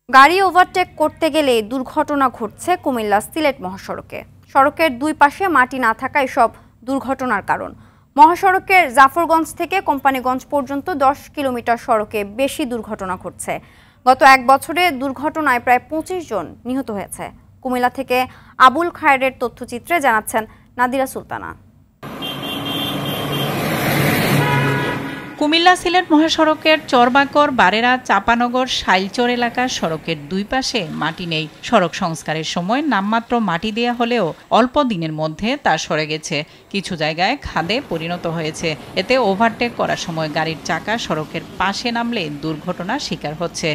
গাড়ি ওভারটেক করতে গেলে দুর্ঘটনা ঘটছে কুমিল্লা সিলেট মহাসড়কে। সড়কের দুই পাশে মাটি না থাকা এসব দুর্ঘটনার কারণ। মহাসড়কের জাফরগঞ্জ থেকে কোম্পানিগঞ্জ পর্যন্ত 10 কিলোমিটার সড়কে বেশি দুর্ঘটনা ঘটছে। গত এক বছরে দুর্ঘটনায় প্রায় 25 জন নিহত হয়েছে। কুমিল্লা থেকে আবুল খায়েরের তথ্যচিত্রে জানাচ্ছেন নাদিরা সুলতানা। কুমিল্লা সিলেট মহাসড়কের চরবাকর, বারেরা, চাপানগর, শাইলচর এলাকার সড়কের দুই পাশে মাটি নেই। সড়ক সংস্কারের সময় নামমাত্র মাটি দেয়া হলেও অল্প দিনের মধ্যে তা সরে গেছে। কিছু জায়গায় খাদে পরিণত হয়েছে। এতে ওভারটেক করার সময় গাড়ির চাকা সড়কের পাশে নামলে দুর্ঘটনার শিকার হচ্ছে।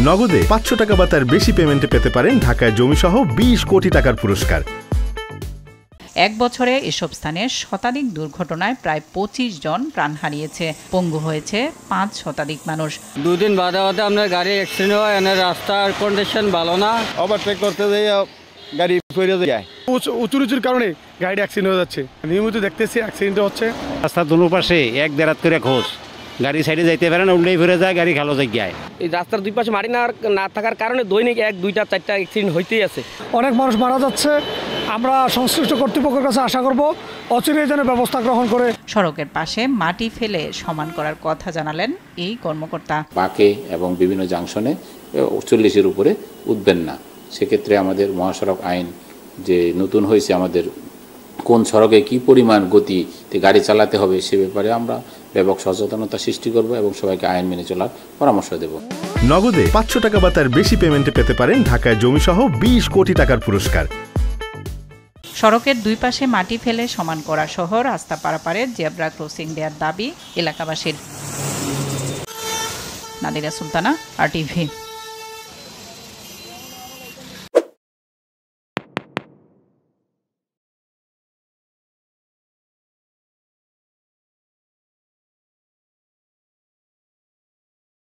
নগদে 500 টাকা বা তার বেশি পেমেন্টে পেতে পারেন ঢাকায় জমিসহ 20 কোটি টাকার পুরস্কার। এক বছরে এসব স্থানে শতাধিক দুর্ঘটনায় প্রায় 25 জন প্রাণ হারিয়েছে। পঙ্গু হয়েছে 5 শতাধিক মানুষ। দুদিন বাদে বাদে আপনার গাড়ি অ্যাক্সিডেন্ট হয়, রাস্তার কন্ডিশন ভালো না, ওভারটেক করতে যাই গাড়ি পড়ে যায়। উঁচুর কারণে গাড়ি অ্যাক্সিডেন্ট হয়ে যাচ্ছে। নিয়মিত দেখতেছি অ্যাক্সিডেন্ট হচ্ছে। রাস্তার দুনো পাশে এক দেড়াত করে খোঁজ, গাড়ি সাইডে যাইতে পারে না, উল্টেই ফিরে যায়, গাড়ি খালো জায়গায়। এই রাস্তার দুই পাশে মাটি না থাকার কারণে দৈনিক 1, 2, 4টা অ্যাক্সিডেন্ট হইতেই আছে। অনেক মানুষ মারা যাচ্ছে। আমরা সংশ্লিষ্ট কর্তৃপক্ষের কাছে আশা করব অচিরেই যেন ব্যবস্থা গ্রহণ করে। সড়কের পাশে মাটি ফেলে সমান করার কথা জানালেন এই কর্মকর্তা। বাঁকে এবং বিভিন্ন জাংশনে 40-এর উপরে উঠবেন না। সেক্ষেত্রে আমাদের মহাসড়ক আইন যে নতুন হয়েছে, আমাদের কোন সড়কে কি পরিমাণ গতিতে গাড়ি চালাতে হবে সে ব্যাপারে আমরা ব্যাপক সচেতনতা সৃষ্টি করব এবং সবাইকে আইন মেনে চলার পরামর্শ দেব। নগদে 500 টাকা বা তার বেশি পেমেন্টে পেতে পারেন ঢাকায় জমিসহ 20 কোটি টাকার পুরস্কার। সড়কের দুই পাশে মাটি ফেলে সমান করা সহ রাস্তা পারাপারে জেব্রা ক্রসিং দেওয়ার দাবি এলাকাবাসীর। নাদিরা সুলতানা, RTV।